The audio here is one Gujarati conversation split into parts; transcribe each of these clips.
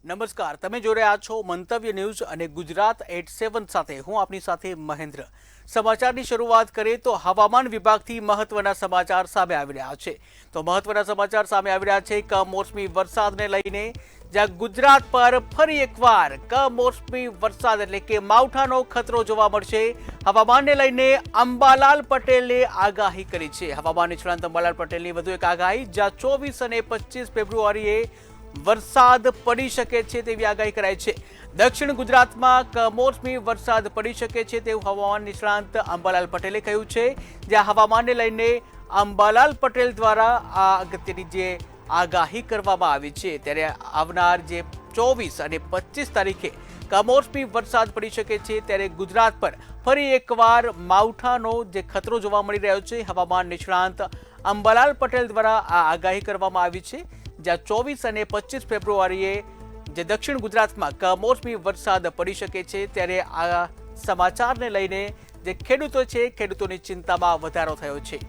નમસ્કાર, તમે જોઈ રહ્યા છો મંતવ્ય ન્યૂઝ અને ગુજરાત 87 સાથે હું આપની સાથે મહેન્દ્ર। સમાચારની શરૂઆત કરીએ તો હવામાન વિભાગથી મહત્વના સમાચાર સામે આવી રહ્યા છે। તો મહત્વના સમાચાર સામે આવી રહ્યા છે કમોસમી વરસાદને લઈને, જ્યાં ગુજરાત પર ફરી એકવાર કમોસમી વરસાદ એટલે કે માવઠાનો ખતરો જોવા મળશે। હવામાનને લઈને અંબાલાલ પટેલે આગાહી કરી છે। હવામાન નિષ્ણાંત અંબાલાલ પટેલની વધુ એક આગાહી, જ્યાં 24 અને 25 ફેબ્રુઆરીએ વરસાદ પડી શકે છે તેવી આગાહી કરાઈ છે। દક્ષિણ ગુજરાતમાં કમોસમી વરસાદ પડી શકે છે તેવું હવામાન નિષ્ણાંત અંબાલાલ પટેલે કહ્યું છે। જ્યાં હવામાનને લઈને અંબાલાલ પટેલ દ્વારા આ અગત્યની જે આગાહી કરવામાં આવી છે, ત્યારે આવનાર જે 24 અને 25 તારીખે કમોસમી વરસાદ પડી શકે છે, ત્યારે ગુજરાત પર ફરી એકવાર માવઠાનો જે ખતરો જોવા મળી રહ્યો છે। હવામાન નિષ્ણાંત અંબાલાલ પટેલ દ્વારા આ આગાહી કરવામાં આવી છે, જ્યાં 24 અને 25 ફેબ્રુઆરીએ જે દક્ષિણ ગુજરાતમાં કમોસમી વરસાદ પડી શકે છે। ત્યારે આ સમાચારને લઈને જે ખેડૂતો છે, ખેડૂતોની ચિંતામાં વધારો થયો છે।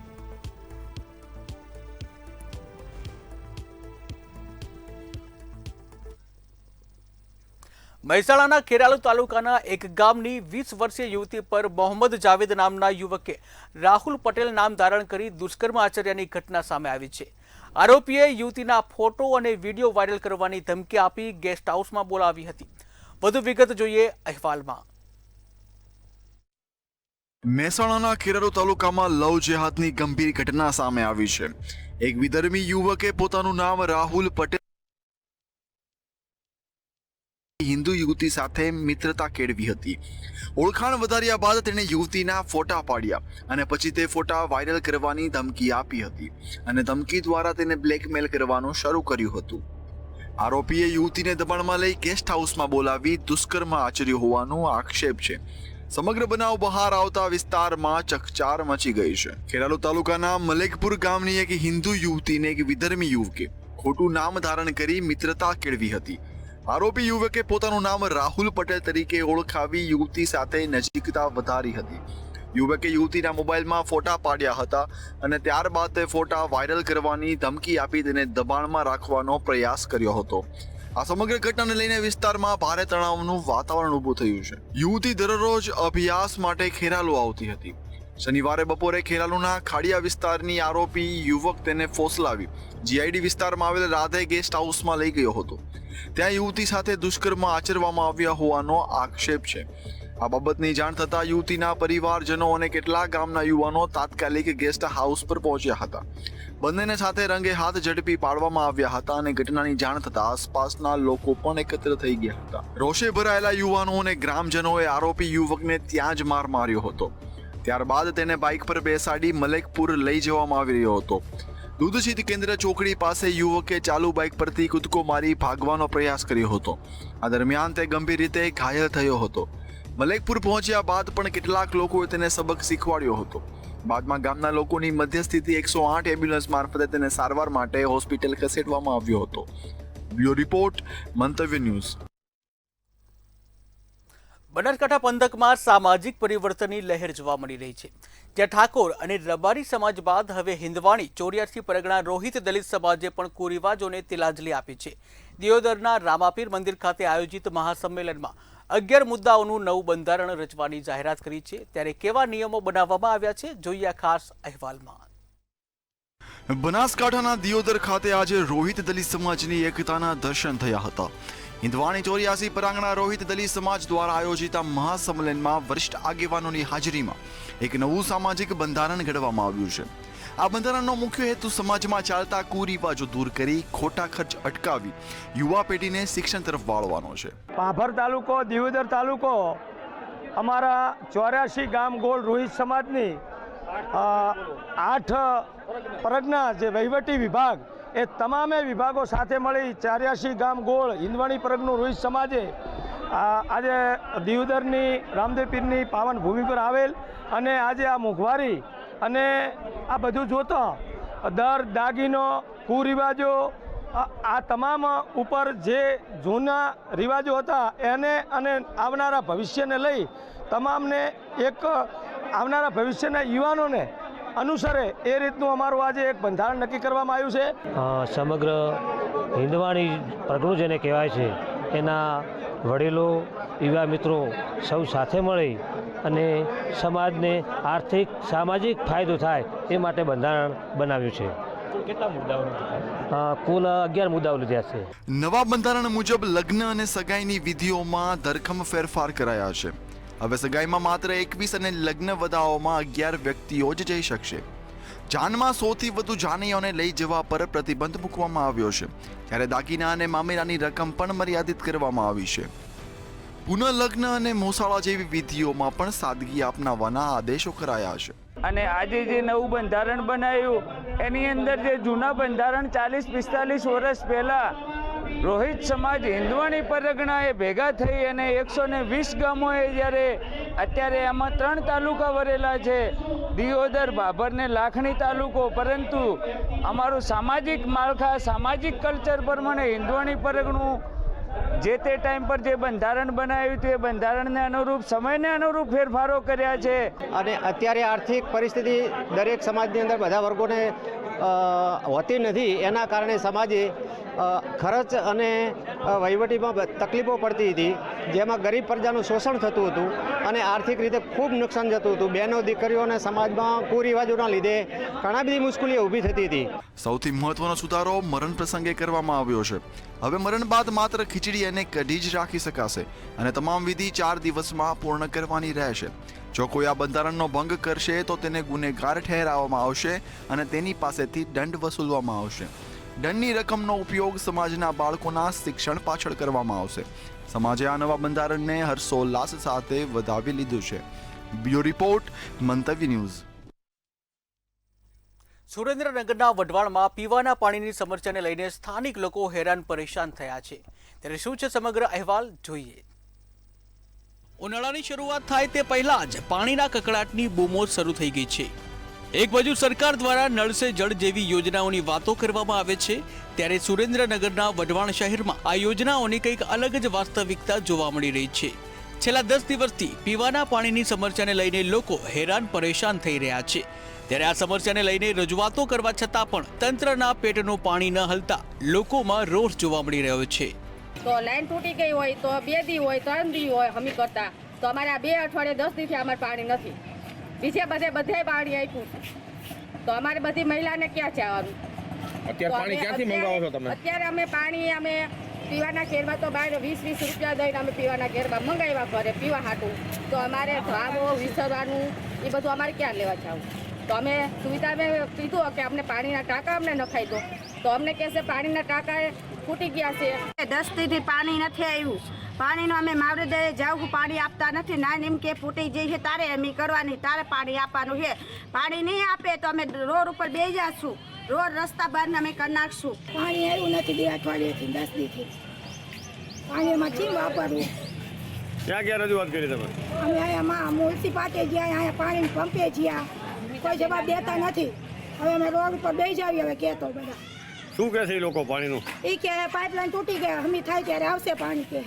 મહેસાણાના ખેરાલુ તાલુકાના એક ગામની 20 વર્ષીય યુવતી પર મોહમ્મદ જાવેદ નામના યુવકે રાહુલ પટેલ નામ ધારણ કરી દુષ્કર્મ આચર્યાની ઘટના સામે આવી છે। આરોપીએ યુવતીના ફોટો અને વિડીયો વાયરલ કરવાની ધમકી આપી ગેસ્ટ હાઉસમાં બોલાવી હતી। વધુ વિગત જોઈએ અહેવાલમાં। મહેસાણાના ખેરાલુ તાલુકામાં લવ જેહાદની ગંભીર ઘટના સામે આવી છે। એક વિધર્મી યુવકે પોતાનું નામ રાહુલ પટેલ હિન્દુ યુવતી સાથે મિત્રતા કેળવી હતી। ઓળખાણ વધાર્યા બાદ તેણે યુવતીના ફોટા પાડ્યા અને પછી તે ફોટા વાયરલ કરવાની ધમકી આપી હતી અને ધમકી દ્વારા તેને બ્લેકમેલ કરવાનું શરૂ કર્યું હતું। આરોપીએ યુવતીને દબાણમાં લઈ ગેસ્ટ હાઉસમાં બોલાવી દુષ્કર્મ આચર્યું હોવાનો આક્ષેપ છે। સમગ્ર બનાવ બહાર આવતા વિસ્તારમાં ચકચાર મચી ગઈ છે। ખેરાલુ તાલુકાના મલેકપુર ગામની એક હિન્દુ યુવતીને એક વિધર્મી યુવકે ખોટું નામ ધારણ કરી મિત્રતા કેળવી હતી। આરોપી યુવકે પોતાનું નામ રાહુલ પટેલ તરીકે ઓળખાવી યુવતી સાથે નજીકતા વધારી હતી। યુવકે યુવતીના મોબાઈલમાં ફોટા પાડ્યા હતા અને ત્યારબાદ તે ફોટા વાયરલ કરવાની ધમકી આપી તેને દબાણમાં રાખવાનો પ્રયાસ કર્યો હતો। આ સમગ્ર ઘટનાને લઈને વિસ્તારમાં ભારે તણાવનું વાતાવરણ ઊભું થયું છે। યુવતી દરરોજ અભ્યાસ માટે ખેરાલુ આવતી હતી। શનિવારે બપોરે ખેરાલુના ખાડિયા વિસ્તારની આરોપી યુવક તેને ફોસલાવી જીઆઈડી વિસ્તારમાં આવેલ રાધે ગેસ્ટ હાઉસમાં લઈ ગયો હતો। ત્યાં યુવતી સાથે દુષ્કર્મ આચરવામાં આવ્યા હોવાનો આક્ષેપ છે। આ બાબતની જાણ થતાં યુવતીના પરિવારજનો અને કેટલાક ગામના યુવાનો તાત્કાલિક ગેસ્ટ હાઉસ પર પહોંચ્યા હતા। બંનેને સાથે રંગે હાથ ઝડપી પાડવામાં આવ્યા હતા અને ઘટનાની જાણ થતાં આસપાસના લોકો પણ એકત્ર થઈ ગયા હતા। રોષે ભરાયેલા યુવાનો અને ગ્રામજનોએ આરોપી યુવકને ત્યાં જ માર માર્યો હતો। ત્યારબાદ તેને બાઇક પર બેસાડી મલેકપુર લઈ જવામાં આવી રહ્યો હતો। દૂધશીત કેન્દ્ર ચોકડી પાસે યુવકે ચાલુ બાઇક પરથી કૂદકો મારી ભાગવાનો પ્રયાસ કર્યો હતો। આ દરમિયાન તે ગંભીર રીતે ઘાયલ થયો હતો। મલેકપુર પહોંચ્યા બાદ પણ કેટલાક લોકોએ તેને સબક શીખવાડ્યો હતો। બાદમાં ગામના લોકોની મધ્યસ્થીથી 108 એમ્બ્યુલન્સ મારફતે તેને સારવાર માટે હોસ્પિટલ ખસેડવામાં આવ્યો હતો। બ્યુરો રિપોર્ટ, મંતવ્ય ન્યૂઝ। બનાસકાંઠા પંથકમાં સામાજિક પરિવર્તનની લહેર જોવા મળી રહી છે, જ્યાં ઠાકોર અને રબારી સમાજ બાદ હવે હિંદવાણી 84 પરગણા રોહિત દલિત સમાજે પણ કુરિવાજોને તિલાંજલિ આપી છે। દિયોદરના રામાપીર મંદિર ખાતે આયોજિત મહાસંમેલનમાં 11 મુદ્દાઓનું નવું બંધારણ રચવાની જાહેરાત કરી છે। ત્યારે કેવા નિયમો બનાવવામાં આવ્યા છે, જોઈએ આ ખાસ અહેવાલમાં। બનાસકાંઠાના દિયોદર ખાતે આજે રોહિત દલિત સમાજની એકતાના દર્શન થયા હતા। હિંદવાણી 84 પરાંગણા રોહિત દલિત સમાજ દ્વારા આયોજિત મહાસંમેલનમાં વરિષ્ઠ આગેવાનોની હાજરીમાં એક નવું સામાજિક બંધારણ ઘડવામાં આવ્યું છે। આ બંધારણનો મુખ્ય હેતુ સમાજમાં ચાલતા કુરિવાજો દૂર કરી ખોટા ખર્ચ અટકાવી યુવા પેઢીને શિક્ષણ તરફ વાળવાનો છે। ભાભર તાલુકો, દિયોદર તાલુકો, અમારા 84 ગામ ગોળ રોહિત સમાજની 8 પરગના જે વહીવટી વિભાગ, એ તમામે વિભાગો સાથે મળી 84 ગામ ગોળ હિંદવાણી પરગનું રોહિત સમાજે આજે દિયોદરની રામદેવ પીરની પાવન ભૂમિ પર આવેલ અને આજે આ મોંઘવારી અને આ બધું જોતા દર દાગીનો કુરિવાજો આ તમામ ઉપર જે જૂના રિવાજો હતા એને અને આવનારા ભવિષ્યને લઈ તમામને એક આવનારા ભવિષ્યના યુવાનોને અનુસરે એ રીતનું અમારું આજે એક બંધારણ નક્કી કરવામાં આવ્યું છે। સમગ્ર હિંદવાણી પરગણું જેને કહેવાય છે એના વડીલો, યુવા મિત્રો સૌ સાથે મળી અને સમાજને આર્થિક સામાજિક ફાયદો થાય એ માટે બંધારણ બનાવ્યું છે. કેટલા મુદ્દાઓ કુલ 11 મુદ્દાઓ લીધા છે. નવા બંધારણ મુજબ લગ્ન અને સગાઈની વિધિઓમાં ધરખમ ફેરફાર કરાયા છે. હવે સગાઈમાં માત્ર 21 અને લગ્ન વદાઓમાં 11 વ્યક્તિઓ જ જઈ શકશે. જાનમાં 100થી વધુ જાનૈયાઓને લઈ જવા પર પ્રતિબંધ મૂકવામાં આવ્યો છે, ત્યારે દાગીના અને મામેરાની રકમ પણ મર્યાદિત કરવામાં આવી છે. પુનઃલગ્ન અને મોસાળા જેવી વિધિઓમાં પણ સાદગી અપનાવવાના આદેશો કરાયા છે. અને આજે જે નવું બંધારણ બનાવ્યું એની અંદર જે જૂના બંધારણ 40-45 વર્ષ પહેલાં રોહિત સમાજ હિંદવાણી પરગણાએ ભેગા થઈ અને 120 ગામોએ જ્યારે અત્યારે આમાં 3 તાલુકા વરેલા છે, દિયોદર, ભાભર ને લાખણી તાલુકો, પરંતુ અમારું સામાજિક માળખા, સામાજિક કલ્ચર પ્રમાણે હિંદવાણી પરગણું જે તે ટાઈમ પર જે બંધારણ બનાવ્યું તે બંધારણને અનુરૂપ, સમયને અનુરૂપ ફેરફારો કર્યા છે. અને અત્યારે આર્થિક પરિસ્થિતિ દરેક સમાજની અંદર બધા વર્ગોને હોતી નથી, એના કારણે સમાજે ખર્ચ અને વહીવટીમાં તકલીફો પડતી હતી, જેમાં ગરીબ પ્રજાનું શોષણ થતું હતું અને આર્થિક રીતે ખૂબ નુકસાન જતું હતું. બહેનો દીકરીઓને સમાજમાં કુરિવાજોના લીધે ઘણા બધી મુશ્કેલીઓ ઊભી થતી હતી. સૌથી મહત્વનો સુધારો મરણ પ્રસંગે કરવામાં આવ્યો છે. હવે મરણ બાદ માત્ર ખીચડી અને કઢી જ રાખી શકાશે અને તમામ વિધિ 4 દિવસમાં પૂર્ણ કરવાની રહેશે. જો કોઈ આ બંધારણનો ભંગ કરશે તો તેને ગુનેગાર ઠેરવવામાં આવશે અને તેની પાસેથી દંડ વસૂલવામાં આવશે. દંડની રકમનો ઉપયોગ સમાજના બાળકોના શિક્ષણ પાછળ કરવામાં આવશે. સમાજે આ નવા બંધારણને હર્ષોલ્લાસ સાથે વધાવી લીધું છે. બ્યુરો રિપોર્ટ, મંતવ્ય ન્યૂઝ. સુરેન્દ્રનગરના વઢવાણમાં પીવાના પાણીની સમસ્યાને લઈને સ્થાનિક લોકો હેરાન પરેશાન થયા છે. ત્યારે શું છે સમગ્ર અહેવાલ, જોઈએ. ઉનાળાની શરૂઆત થાય તે પહેલા જ પાણીના કકળાટની બૂમો શરૂ થઈ ગઈ છે. એક બાજુ સરકાર દ્વારા નળ સે જળ જેવી યોજનાઓની વાતો કરવામાં આવે છે, ત્યારે સુરેન્દ્રનગરના વઢવાણ શહેરમાં આ યોજનાઓની કંઈક અલગ જ વાસ્તવિકતા જોવા મળી રહી છે. છેલ્લા 10 દિવસથી પીવાના પાણીની સમસ્યાને લઈને લોકો હેરાન પરેશાન થઈ રહ્યા છે. ત્યારે આ સમસ્યાને લઈને રજૂઆતો કરવા છતાં પણ તંત્રના પેટનું પાણી ન હલતા લોકોમાં રોષ જોવા મળી રહ્યો છે. તો લાઈન તૂટી ગઈ હોય તો 2 દી હોય, 3 દી હોય, હમી કરતા તો અમારે આ 2 અઠવાડિયે 10 દિવસે અમારે પાણી નથી. બીજે બધે પાણી આપ્યું તો અમારે બધી મહિલાને ક્યાં જવાનું? અત્યારે પાણી ક્યાંથી મંગાવો છો તમે? અત્યારે અમે પાણી પીવાના ઘેરમાં તો બહાર 20-20 રૂપિયા દઈને અમે પીવાના ઘેરમાં મંગાવ્યા ઘરે પીવા હાટું. તો અમારે ધાવો વિસરવાનું એ બધું અમારે ક્યાં લેવા જવું? તો અમે સુવિધા કીધું કે અમને પાણીના ટાંકા અમને નખાઈ દો, તો અમને કહેશે પાણીના ટાંકા ફૂટી ગયા છે. 10 દીથી પાણી નથી આવ્યું. પાણીનો અમે માવડે જાવું પાણી આપતા નથી. ના એમ કે ફૂટી જાય છે તારે એમ કરવાની, તારે પાણી આપવાનું છે. પાણી નહીં આપે તો અમે રોડ ઉપર બેસી જઈશું, રોડ રસ્તા બંધ અમે કરી નાખશું. પાણી આવ્યું નથી 2 અઠવાડિયેથી, 10 દીથી. પાણીમાં ચીમ વાપરવું. ક્યાં રજૂઆત કરી તમે? અમે અહીંયા મ્યુનિસિપાલિટી ગયા, અહીંયા પાણી પંપે ગયા, કોઈ જવાબ દેતા નથી. હવે અમે રોડ ઉપર બેસી જાવી. હવે કહેતો બધા શું કહે છે એ લોકો પાણીનું? એ કે પાઇપલાઇન તૂટી ગયા, હમી થાય ત્યારે આવશે પાણી કે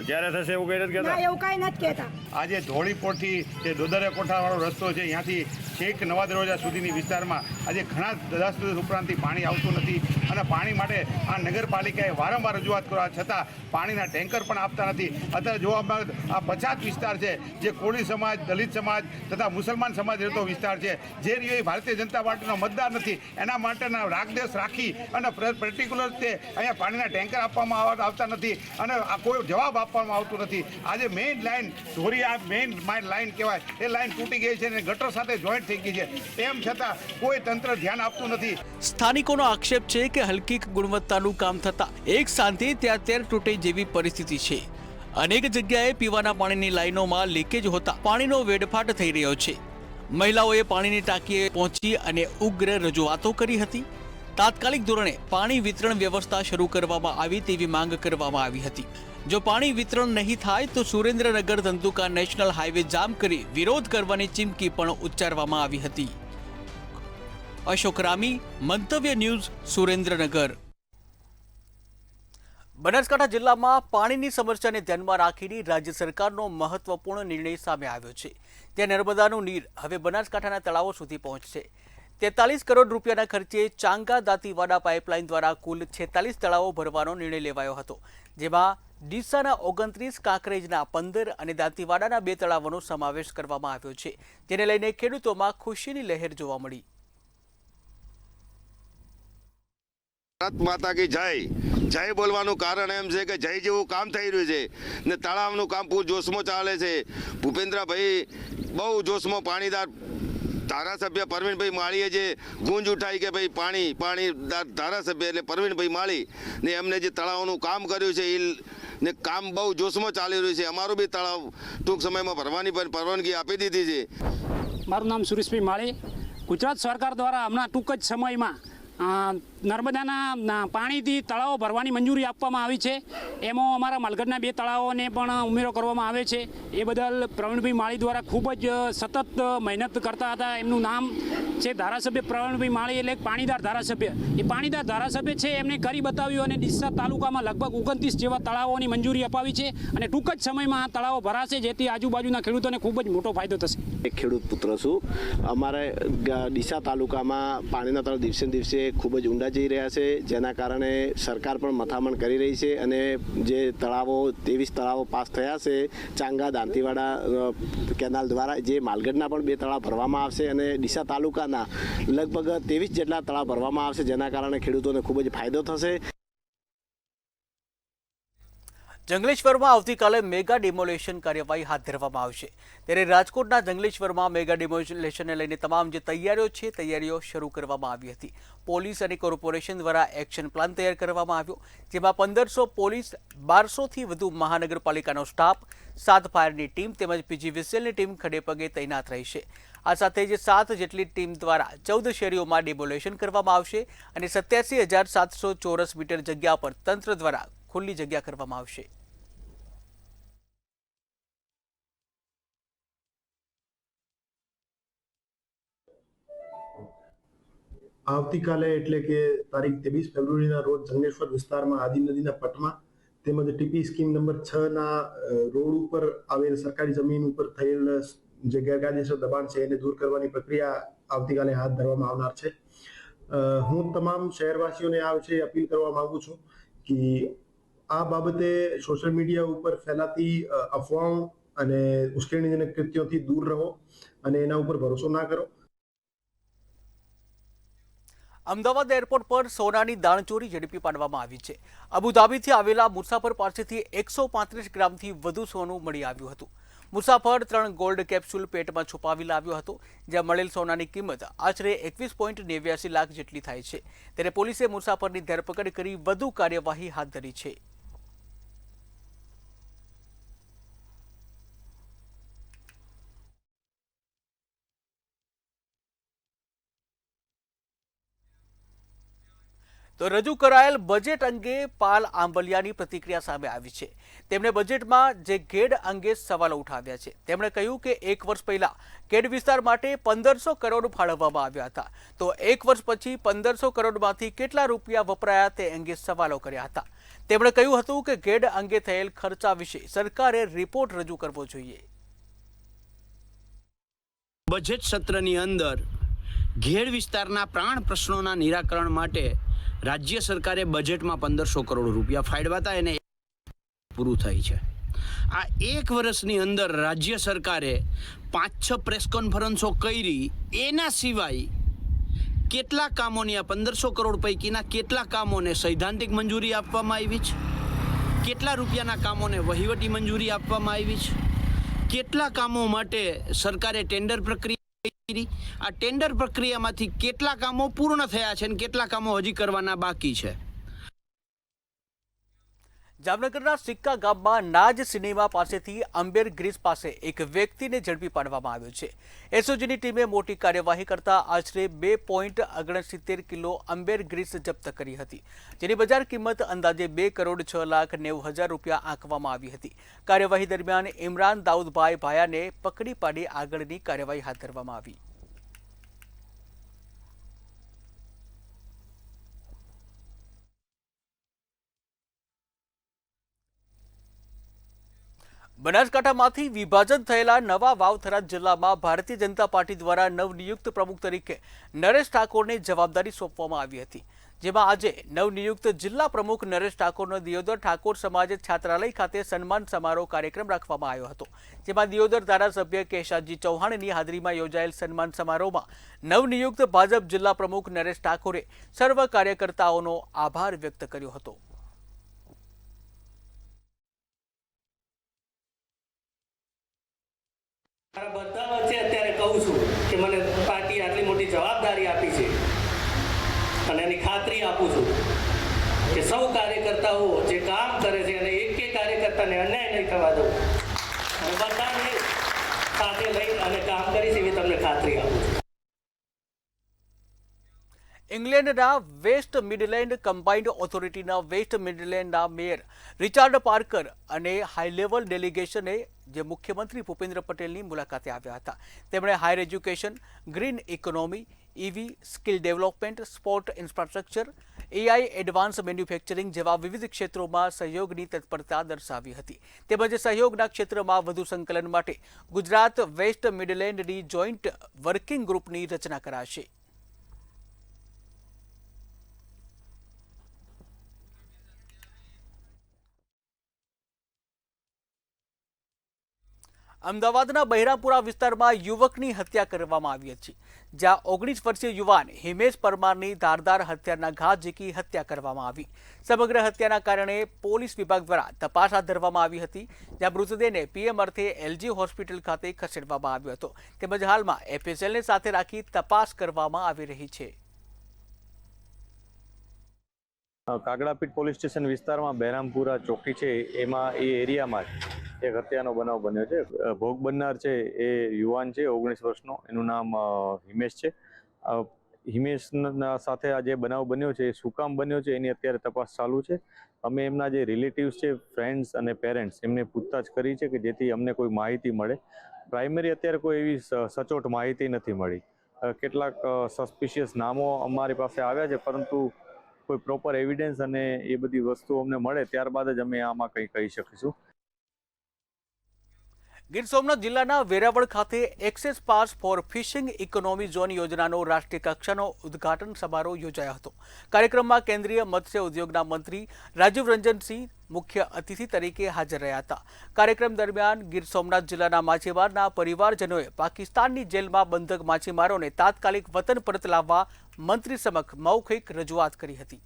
ક્યારે થશે એવું કઈ નથી કહેતા? એવું કાંઈ નથી કહેતા. આજે ધોળીપોરથી જે દોદરે કોઠાવાળો રસ્તો છે, ત્યાંથી છેક નવા દરવાજા સુધીની વિસ્તારમાં આજે ઘણા 10 દિવસ ઉપરાંતથી પાણી આવતું નથી અને પાણી માટે આ નગરપાલિકાએ વારંવાર રજૂઆત કરવા છતાં પાણીના ટેન્કર પણ આપતા નથી. અત્યારે જોવા મળે આ પછાત વિસ્તાર છે, જે કોળી સમાજ, દલિત સમાજ તથા મુસલમાન સમાજ રહેતો વિસ્તાર છે, જે રીતે ભારતીય જનતા પાર્ટીનો મતદાર નથી, એના માટેના રાગદેશ રાખી અને પર્ટિક્યુલર તે અહીંયા પાણીના ટેન્કર આપવામાં આવતા નથી અને આ કોઈ જવાબ આપવામાં આવતું નથી. આજે મેઇન લાઇન ધોરી, આ મેઇન લાઇન કહેવાય, એ લાઇન તૂટી ગઈ છે અને ગટર સાથે જોઈન્ટ થઈ ગઈ છે. તેમ છતાં કોઈ તંત્ર ધ્યાન આપતું નથી. સ્થાનિકોનો આક્ષેપ છે કે હલકી ગુણવત્તાનું કામ થતા એક સાંજે ત્યાં તેર તૂટે જેવી પરિસ્થિતિ છે. અનેક જગ્યાએ પીવાના પાણીની લાઈનોમાં લીકેજ હોતા પાણીનો વેડફાટ થઈ રહ્યો છે. મહિલાઓએ પાણીની ટાંકીએ પહોંચી અને ઉગ્ર રજૂઆતો કરી હતી. તાત્કાલિક ધોરણે પાણી વિતરણ વ્યવસ્થા શરૂ કરવામાં આવી તેવી માંગ કરવામાં આવી હતી. જો પાણી વિતરણ નહીં થાય તો સુરેન્દ્રનગર ધંધુકા નેશનલ હાઈવે જામ કરી વિરોધ કરવાની ચીમકી પણ ઉચ્ચારવામાં આવી હતી. અશોક રામી, મંતવ્ય ન્યૂઝ, સુરેન્દ્રનગર. બનાસકાંઠા જિલ્લામાં પાણીની સમસ્યાને ધ્યાનમાં રાખીને રાજ્ય સરકારનો મહત્વપૂર્ણ નિર્ણય સામે આવ્યો છે. ત્યાં નર્મદાનું નીર હવે બનાસકાંઠાના તળાવો સુધી પહોંચશે. 43 કરોડ રૂપિયાના ખર્ચે ચાંગા દાંતીવાડા પાઇપલાઇન દ્વારા કુલ 46 તળાવો ભરવાનો નિર્ણય લેવાયો હતો, જેમાં ડીસાના 29, કાંકરેજના 15 અને દાંતીવાડાના 2 તળાવોનો સમાવેશ કરવામાં આવ્યો છે, જેને લઈને ખેડૂતોમાં ખુશીની લહેર જોવા મળી. ભારત માતા કી જય. જય બોલવાનું કારણ એમ છે કે જય જેવું કામ થઈ રહ્યું છે ને તળાવનું કામ પૂર જોશમાં ચાલે છે. ભૂપેન્દ્રભાઈ બહુ જોશમાં પાણીદાર ધારાસભ્ય પરવીનભાઈ માળીએ જે ગુંજ ઉઠાઈ કે ભાઈ પાણી ધારાસભ્ય એટલે પરવીનભાઈ માળી ને એમને જે તળાવનું કામ કર્યું છે એ ને કામ બહુ જોશમાં ચાલી રહ્યું છે. અમારું બી તળાવ ટૂંક સમયમાં ભરવાની પણ પરવાનગી આપી દીધી છે. મારું નામ સુરેશભાઈ માળી. ગુજરાત સરકાર દ્વારા હમણાં ટૂંક જ સમયમાં નર્મદાના પાણીથી તળાવો ભરવાની મંજૂરી આપવામાં આવી છે. એમાં અમારા માલગઢના 2 તળાવોને પણ ઉમેરો કરવામાં આવે છે. એ બદલ પ્રવીણભાઈ માળી દ્વારા ખૂબ જ સતત મહેનત કરતા હતા. એમનું નામ છે ધારાસભ્ય પ્રવીણભાઈ માળી, એટલે પાણીદાર ધારાસભ્ય. એ પાણીદાર ધારાસભ્ય છે, એમને કરી બતાવ્યું અને ડીસા તાલુકામાં લગભગ 29 જેવા તળાવોની મંજૂરી અપાવી છે અને ટૂંક જ સમયમાં આ તળાવો ભરાશે, જેથી આજુબાજુના ખેડૂતોને ખૂબ જ મોટો ફાયદો થશે. એક ખેડૂત પુત્ર છું. અમારે ડીસા તાલુકામાં પાણીના તળાવ દિવસે દિવસે ખૂબ જ ઊંડા જઈ રહ્યા છે, જેના કારણે સરકાર પણ મથામણ કરી રહી છે અને જે તળાવો 23 તળાવો પાસ થયા છે ચાંગા દાંતીવાડા કેનાલ દ્વારા, જે માલગઢના પણ 2 તળાવ ભરવામાં આવશે અને ડીસા તાલુકાના લગભગ 23 જેટલા તળાવ ભરવામાં આવશે, જેના કારણે ખેડૂતોને ખૂબ જ ફાયદો થશે. જંગલેશ્વરમાં આવતીકાલે મેગા ડિમોલેશન કાર્યવાહી હાથ ધરવામાં આવશે, ત્યારે રાજકોટના જંગલેશ્વરમાં મેગા ડિમોલેશનને લઈને તમામ જે તૈયારીઓ છે તૈયારીઓ શરૂ કરવામાં આવી હતી. પોલીસ અને કોર્પોરેશન દ્વારા એક્શન પ્લાન તૈયાર કરવામાં આવ્યો, જેમાં 1500 પોલીસ, 1200થી વધુ મહાનગરપાલિકાનો સ્ટાફ, 7 ફાયરની ટીમ તેમજ પીજીવીસીએલની ટીમ ખડેપગે તૈનાત રહી છે. આ સાથે જ 7 જેટલી ટીમ દ્વારા 14 શેરીઓમાં ડિમોલેશન કરવામાં આવશે અને 87,700 ચોરસ મીટર જગ્યા પર તંત્ર દ્વારા ખુલ્લી જગ્યા કરવામાં આવશે. આવતીકાલે એટલે કે તારીખ 23 ફેબ્રુઆરીના રોજ જંગલેશ્વર વિસ્તારમાં આદિ નદીના પટમાં તેમજ ટીપી સ્કીમ નંબર 6ના રોડ ઉપર આવેલ સરકારી જમીન ઉપર થયેલ જે ગેરકાયદેસર દબાણ છે એને દૂર કરવાની પ્રક્રિયા આવતીકાલે હાથ ધરવામાં આવનાર છે. હું તમામ શહેરવાસીઓને આ વિશે અપીલ કરવા માંગુ છું કે આ બાબતે સોશિયલ મીડિયા ઉપર ફેલાતી અફવાઓ અને ઉશ્કેરણીજનક કૃત્યોથી દૂર રહો અને એના ઉપર ભરોસો ના કરો. અમદાવાદ એરપોર્ટ પર સોનાની દાણચોરી ઝડપી પાડવામાં આવી છે. અબુધાબીથી આવેલા મુસાફર પાસેથી 135 ગ્રામથી વધુ સોનું મળી આવ્યું હતું. મુસાફર 3 ગોલ્ડ કેપ્સ્યુલ પેટમાં છુપાવી લાવ્યો હતો, જ્યાં મળેલ સોનાની કિંમત આશરે 21.89 લાખ જેટલી થાય છે. ત્યારે પોલીસે મુસાફરની ધરપકડ કરી વધુ કાર્યવાહી હાથ ધરી છે. તો રજૂ કરાયેલ બજેટ અંગે પાલ આંબલિયાની પ્રતિક્રિયા સામે આવી છે. તેમણે બજેટમાં જે ગેડ અંગે સવાલો ઉઠાવ્યા છે. તેમણે કહ્યું કે 1 વર્ષ પહેલા ગેડ વિસ્તાર માટે 1500 કરોડ ફાળવવામાં આવ્યા હતા, તો 1 વર્ષ પછી 1500 કરોડમાંથી કેટલા રૂપિયા વપરાયા તે અંગે સવાલો કર્યા હતા. તેમણે કહ્યું હતું કે ગેડ અંગે થયેલ ખર્ચા વિશે સરકારે રિપોર્ટ રજૂ કરવો જોઈએ. બજેટ સત્રની અંદર ઘેડ વિસ્તારના પ્રાણ પ્રશ્નોના નિરાકરણ માટે રાજ્ય સરકારે બજેટમાં 1500 કરોડ રૂપિયા ફાળવ્યા હતા, એને પૂરું થાય છે. આ 1 વર્ષની અંદર રાજ્ય સરકારે 5-6 પ્રેસ કોન્ફરન્સો કરી, એના સિવાય કેટલા કામોની આ 1500 કરોડ પૈકીના કેટલા કામોને સૈદ્ધાંતિક મંજૂરી આપવામાં આવી છે, કેટલા રૂપિયાના કામોને વહીવટી મંજૂરી આપવામાં આવી છે, કેટલા કામો માટે સરકારે ટેન્ડર પ્રક્રિયા, આ ટેન્ડર પ્રક્રિયામાંથી કેટલા કામો પૂર્ણ થયા છે અને કેટલા કામો હજી કરવાના બાકી છે. જામનગરના સિક્કા ગામમાં નાજ સિનેમા પાસેથી અંબેર ગ્રીસ પાસે એક વ્યક્તિને ઝડપી પાડવામાં આવ્યો છે. એસઓજીની ટીમે મોટી કાર્યવાહી કરતા આશરે 2.69 કિલો અંબેર ગ્રીસ જપ્ત કરી હતી, જેની બજાર કિંમત અંદાજે 2,06,90,000 રૂપિયા આંકવામાં આવી હતી. કાર્યવાહી દરમિયાન ઇમરાન દાઉદભાઈ ભાયાને પકડી પાડી આગળની કાર્યવાહી હાથ ધરવામાં આવી. બનાસકાંઠામાંથી વિભાજન થયેલા નવા વાવથરા જિલ્લામાં ભારતીય જનતા પાર્ટી દ્વારા નવનિયુક્ત પ્રમુખ તરીકે નરેશ ઠાકોરને જવાબદારી સોંપવામાં આવી હતી, જેમાં આજે નવનિયુક્ત જિલ્લા પ્રમુખ નરેશ ઠાકોરનો દિયોદર ઠાકોર સમાજ છાત્રાલય ખાતે સન્માન સમારોહ કાર્યક્રમ રાખવામાં આવ્યો હતો, જેમાં દિયોદર ધારાસભ્ય કેશાજી ચૌહાણની હાજરીમાં યોજાયેલ સન્માન સમારોહમાં નવનિયુક્ત ભાજપ જિલ્લા પ્રમુખ નરેશ ઠાકોરે સર્વ કાર્યકર્તાઓનો આભાર વ્યક્ત કર્યો હતો। બધા વચ્ચે અત્યારે કહું છું કે મને પાર્ટી આટલી મોટી જવાબદારી આપી છે અને એની ખાતરી આપું છું કે સૌ કાર્યકર્તાઓ જે કામ કરે છે અને એક કાર્યકર્તાને અન્યાય નહીં થવા દઉં અને બધાને સાથે લઈ અને કામ કરીશ એવી તમને ખાતરી આપું છું। ઇંગ્લેન્ડના વેસ્ટ મિડલેન્ડ કમ્બાઇન્ડ ઓથોરિટીના વેસ્ટ મિડલેન્ડના મેયર રિચાર્ડ પાર્કર અને હાઈ લેવલ ડેલિગેશને જે મુખ્યમંત્રી ભૂપેન્દ્ર પટેલની મુલાકાતે આવ્યા હતા। તેમણે higher education, green economy, EV, skill development, sport infrastructure, AI advance manufacturing જેવા વિવિધ ક્ષેત્રોમાં સહયોગની તત્પરતા દર્શાવી હતી, તેમજ સહયોગના ક્ષેત્રમાં વધુ સંકલન માટે ગુજરાત વેસ્ટ મિડલેન્ડની જોઈન્ટ વર્કિંગ ગ્રુપની રચના કરાશે। અમદાવાદના બહેરામપુરા વિસ્તારમાં યુવકની હત્યા કરવામાં આવી હતી, જ્યાં 19 વર્ષીય યુવાન હિમેશ પરમારની ધારદાર હથિયારના ઘા ઝીકી હત્યા કરવામાં આવી। સમગ્ર હત્યાના કારણે પોલીસ વિભાગ દ્વારા તપાસ હાથ ધરવામાં આવી હતી, જ્યાં મૃતદેહને PM અર્થે LG હોસ્પિટલ ખાતે ખસેડવામાં આવ્યો હતો, તેમજ હાલમાં FSLને સાથે રાખી તપાસ કરવામાં આવી રહી છે। કાગડાપીઠ પોલીસ સ્ટેશન વિસ્તારમાં બહેરામપુરા ચોકી છે, એમાં એ એરિયામાં એક હત્યાનો બનાવ બન્યો છે। ભોગ બનનાર છે એ યુવાન છે, 19 વર્ષનો, એનું નામ હિમેશ છે। હિમેશના સાથે આ જે બનાવ બન્યો છે એ શું કામ બન્યો છે એની અત્યારે તપાસ ચાલુ છે। અમે એમના જે રિલેટિવ્સ છે, ફ્રેન્ડ્સ અને પેરેન્ટ્સ, એમને પૂછતાછ કરી છે કે જેથી અમને કોઈ માહિતી મળે। પ્રાઇમરી અત્યારે કોઈ એવી સચોટ માહિતી નથી મળી। કેટલાક સસ્પિશિયસ નામો અમારી પાસે આવ્યા છે, પરંતુ કોઈ પ્રોપર એવિડન્સ અને એ બધી વસ્તુઓ અમને મળે ત્યારબાદ જ અમે આમાં કંઈ કહી શકીશું। ગીર સોમનાથ જિલ્લાના વેરાવળ ખાતે access pass for fishing economy zone યોજનાનો રાષ્ટ્રીય કક્ષાનો ઉદ્ઘાટન સમારોહ યોજાયો હતો। કાર્યક્રમમાં કેન્દ્રીય મત્સ્ય ઉદ્યોગના મંત્રી રાજીવ રંજનસિંહ મુખ્ય અતિથિ તરીકે હાજર રહ્યા હતા। કાર્યક્રમ દરમિયાન ગીર સોમનાથ જિલ્લાના માછીમારના પરિવારજનોએ પાકિસ્તાનની જેલમાં બંધક માછીમારોને તાત્કાલિક વતન પરત લાવવા મંત્રી સમક્ષ મૌખિક રજૂઆત કરી હતી।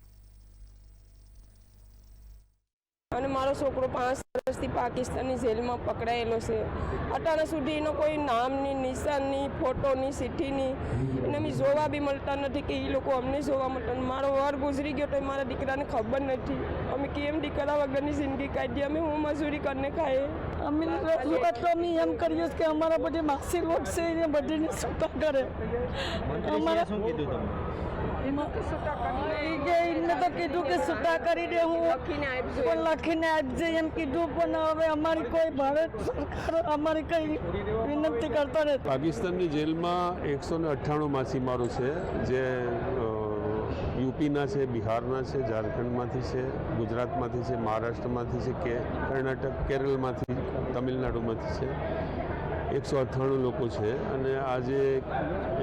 અને મારો છોકરો 5 વર્ષથી પાકિસ્તાનની જેલમાં પકડાયેલો છે। અટાણા સુધી એનો કોઈ નામની, નિશાનની, ફોટોની, ચિઠ્ઠીની એને અમે જોવા બી મળતા નથી કે એ લોકો અમને જોવા મળતા। મારો વર ગુજરી ગયો તો મારા દીકરાને ખબર નથી। અમે કેમ દીકરા વગરની જિંદગી કાઢીએ? અમે હું મજૂરી કરીને ખાઈએ। અમે રજૂઆત તો અમે એમ કરીએ કે અમારા બધી માસી લોટ છે એને બધીને છૂટા કરે। અમારા શું કીધું તમે? એમને તો કીધું કે છૂટા કરી દે, હું પણ લખીને આપજે એમ કીધું, પણ હવે અમારી કોઈ ભારત સરકાર અમારી કઈ વિનંતી કરતા નથી। પાકિસ્તાનની જેલમાં 198 માછીમારો છે, જે યુપીના છે, બિહારના છે, ઝારખંડમાંથી છે, ગુજરાતમાંથી છે, મહારાષ્ટ્રમાંથી છે, કર્ણાટક, કેરળમાંથી, તમિલનાડુમાંથી છે। 198 લોકો છે અને આજે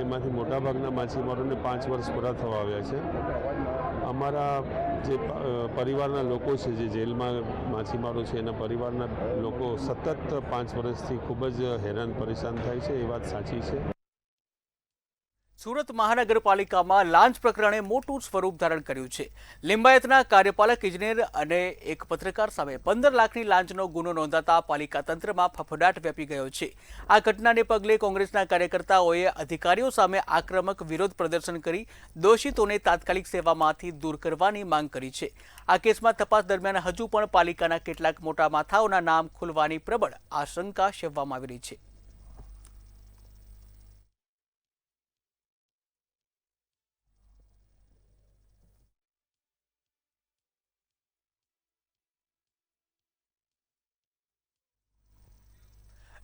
એમાંથી મોટાભાગના માછીમારોને 5 વર્ષ પૂરા થવા આવ્યા છે। અમારા જે પરિવારના લોકો છે, જે જેલમાં માછીમારો છે, એના પરિવારના લોકો સતત 5 વર્ષથી ખૂબ જ હેરાન પરેશાન થાય છે, એ વાત સાચી છે। સુરત મહાનગરપાલિકામાં લાંચ પ્રકરણે મોટું સ્વરૂપ ધારણ કર્યું છે। લિંબાયતના કાર્યપાલક ઇજનેર અને એક પત્રકાર સામે 15 લાખની લાંચનો ગુનો નોંધાતા પાલિકા તંત્રમાં ફફડાટ વ્યાપી ગયો છે। આ ઘટનાને પગલે કોંગ્રેસના કાર્યકર્તાઓએ અધિકારીઓ સામે આક્રમક વિરોધ પ્રદર્શન કરી દોષિતોને તાત્કાલિક સેવામાંથી દૂર કરવાની માંગ કરી છે। આ કેસમાં તપાસ દરમિયાન હજુ પણ પાલિકાના કેટલાક મોટા માથાઓના નામ ખુલવાની પ્રબળ આશંકા સેવવામાં આવી રહી છે।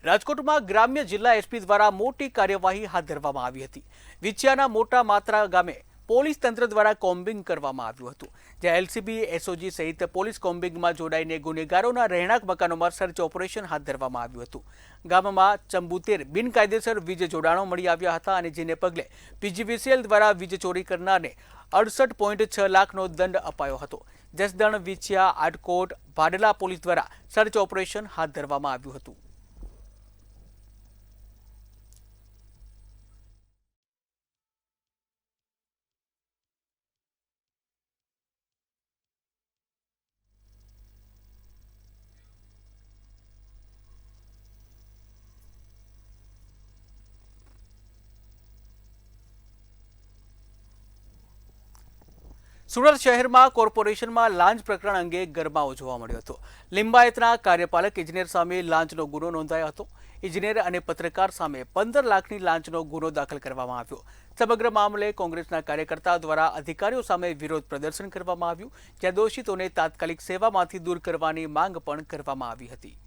રાજકોટમાં ગ્રામ્ય જિલ્લા SP દ્વારા મોટી કાર્યવાહી હાથ ધરવામાં આવી હતી। વિછિયાના મોટા માત્રા ગામે પોલીસ તંત્ર દ્વારા કોમ્બિંગ કરવામાં આવ્યું હતું, જ્યાં એલસીબી, એસઓજી સહિત પોલીસ કોમ્બિંગમાં જોડાઈને ગુનેગારોના રહેણાંક મકાનોમાં સર્ચ ઓપરેશન હાથ ધરવામાં આવ્યું હતું. ગામમાં 74 બિનકાયદેસર વીજ જોડાણો મળી આવ્યા હતા અને જેને પગલે પીજીવીસીએલ દ્વારા વીજ ચોરી કરનારને 68.6 લાખનો દંડ અપાયો હતો. જસદણ, વિછિયા, આટકોટ, ભાડલા પોલીસ દ્વારા સર્ચ ઓપરેશન હાથ ધરવામાં આવ્યું હતું. સુરત શહેરમાં કોર્પોરેશનમાં લાંચ પ્રકરણ અંગે ગરમાવો જોવા મળ્યો હતો. લિંબાયતના કાર્યપાલક ઇજનેર સામે લાંચનો ગુનો નોંધાયો હતો. ઇજનેર અને પત્રકાર સામે 15 લાખની લાંચનો ગુનો દાખલ કરવામાં આવ્યો. સમગ્ર મામલે કોંગ્રેસના કાર્યકર્તાઓ દ્વારા અધિકારીઓ સામે વિરોધ પ્રદર્શન કરવામાં આવ્યું, જ્યાં દોષિતોને તાત્કાલિક સેવામાંથી દૂર કરવાની માંગ પણ કરવામાં આવી હતી.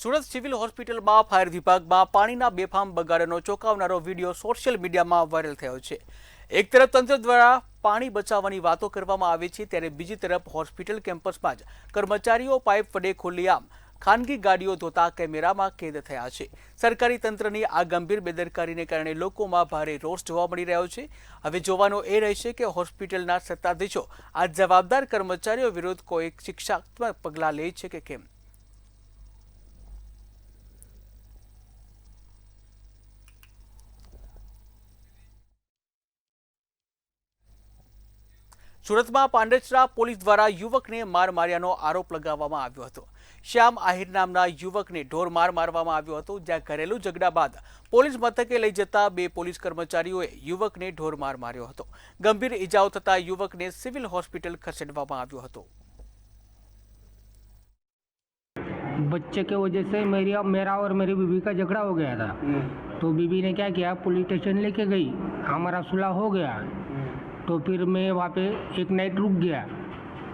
સુરત સિવિલ હોસ્પિટલમાં ફાયર વિભાગમાં પાણીના બેફામ બગાડનો ચોંકાવનારો વિડીયો સોશિયલ મીડિયામાં વાયરલ થયો છે. એક તરફ તંત્ર દ્વારા પાણી બચાવવાની વાતો કરવામાં આવે છે, ત્યારે બીજી તરફ હોસ્પિટલ કેમ્પસમાં જ કર્મચારીઓ પાઇપ વડે ખુલ્લેઆમ ખાનગી ગાડીઓ ધોતા કેમેરામાં કેદ થયા છે. સરકારી તંત્રની આ ગંભીર બેદરકારીને કારણે લોકોમાં ભારે રોષ જોવા મળી રહ્યો છે. હવે જોવાનું એ રહેશે કે હોસ્પિટલના સત્તાધીશો આ જવાબદાર કર્મચારીઓ વિરુદ્ધ કોઈ શિક્ષાત્મક પગલાં લે છે કે કેમ. સુરતમાં પાંડેસરા પોલીસ દ્વારા યુવકને માર માર્યાનો આરોપ લગાવવામાં આવ્યો હતો. શ્યામ આહિર નામના યુવકને ઢોર માર મારવામાં આવ્યો હતો, જ્યાં ઘરેલુ ઝઘડા બાદ પોલીસ મથકે લઈ જતા 2 પોલીસ કર્મચારીઓએ યુવકને ઢોર માર માર્યો હતો. ગંભીર ઈજાઓ થતા યુવકને સિવિલ હોસ્પિટલ ખસેડવામાં આવ્યો હતો. बच्चे के वजह से मेरा और मेरी बीवी का झगड़ा हो गया था, तो बीवी ने क्या किया, पुलिस स्टेशन लेके गई, हमारा सुलह हो गया. तो फिर मैं वहाँ पे एक नाइट रुक गया,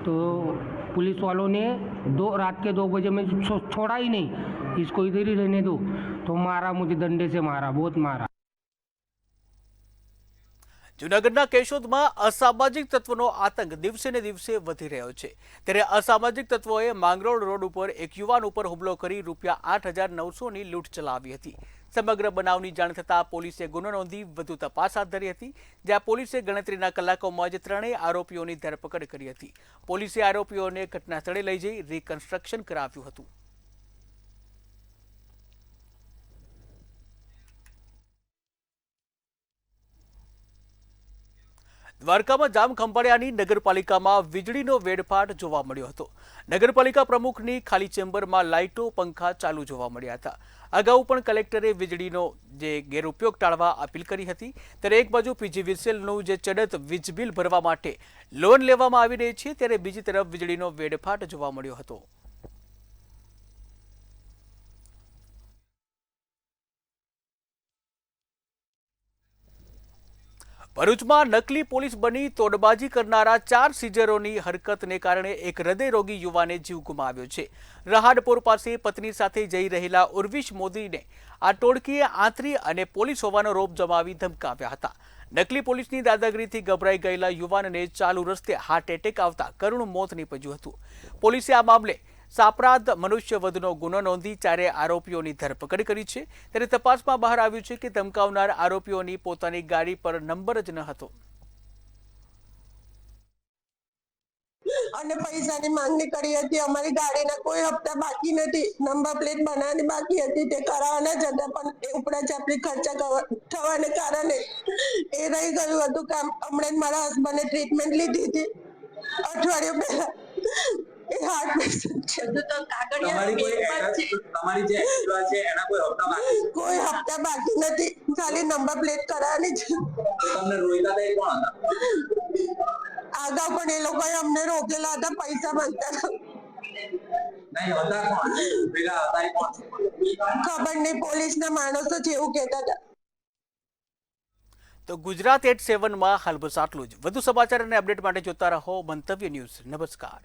तो पुलिस वालों ने रात के 2 बजे में छोड़ा ही नहीं, इसको इधर ही रहने दो, तो मारा, मुझे डंडे से मारा, बहुत मारा. જૂનાગઢના કેશોદમાં અસામાજિક તત્વોનો આતંક દિવસે ને દિવસે વધી રહ્યો છે, ત્યારે અસામાજિક તત્વોએ માંગરોળ રોડ ઉપર એક યુવાન ઉપર હુમલો કરી ₹8,900ની લૂંટ ચલાવી હતી. સમગ્ર બનાવની જાણ થતાં પોલીસે ગુનો નોંધી વધુ તપાસ હાથ ધરી હતી, જ્યાં પોલીસે ગણતરીના કલાકોમાં જ 3 આરોપીઓની ધરપકડ કરી હતી. પોલીસે આરોપીઓને ઘટના સ્થળે લઈ જઈ રિકન્સ્ટ્રક્શન કરાવ્યું હતું. દ્વારકામાં જામખંભાળિયાની નગરપાલિકામાં વીજળીનો વેડફાટ જોવા મળ્યો હતો. નગરપાલિકા પ્રમુખની ખાલી ચેમ્બરમાં લાઇટો, પંખા ચાલુ જોવા મળ્યા હતા. અગાઉ પણ કલેક્ટરે વીજળીનો ગેરઉપયોગ ટાળવા અપીલ કરી હતી, ત્યારે એક બાજુ પીજીવીસીએલનું ચડત વીજ બિલ ભરવા માટે લોન લેવામાં આવી રહી છે, ત્યારે બીજી તરફ વીજળીનો વેડફાટ જોવા મળ્યો હતો. ભરૂચમાં નકલી પોલીસ બની તોડબાજી કરનારા 4 સીઝરોની હરકતને કારણે એક હૃદયરોગી યુવાને જીવ ગુમાવ્યો છે. રહાડપોર પાસે પત્ની સાથે જઈ રહેલા ઉર્વિશ મોદીને આ ટોળકીએ આંતરી અને પોલીસ હોવાનો રોપ જમાવી ધમકાવ્યા હતા. નકલી પોલીસની દાદાગીરીથી ગભરાઈ ગયેલા યુવાનને ચાલુ રસ્તે હાર્ટ એટેક આવતા કરુણ મોત નીપજ્યું હતું. પોલીસે આ મામલે સાપરાધ મનુષ્યવધનો ગુનો નોંધી 4 આરોપીઓની ધરપકડ કરી છે, ત્યારે તપાસમાં બહાર આવ્યું છે કે ધમકાવનાર આરોપીઓની પોતાની ગાડી પર નંબર જ ન હતો. અને પૈસાની માંગણી કરી હતી. અમારી ગાડીના કોઈ હપ્તા બાકી નથી, નંબર પ્લેટ બનાવવાની બાકી હતી, તે કરાવવાના જ હતા, પણ ઉપરા ચાપડી ખર્ચા થવાને કારણે એ રહી ગયું હતું કામ. હમણાં મારા હસબન્ડે ટ્રીટમેન્ટ લીધી હતી અઠવાડિયું પહેલા. એ હાર્ટ પેશન્ટ છે. તો તમારી જે એક્ટિવા છે એના કોઈ હપ્તા બાકી નથી, ખાલી નંબર પ્લેટ કરાવવાની છે. તમને રોક્યા હતા એ કોણ હતા? આગળ પણ એ લોકોએ અમને રોકેલા હતા, પૈસા માંગતા હતા. ખબર નહીં, પોલીસના માણસો છે એવું કહેતા હતા. તો ગુજરાત 87 માં હાલ બસ આટલું જ. વધુ સમાચાર અને અપડેટ માટે જોતા રહો મંતવ્ય ન્યૂઝ. નમસ્કાર.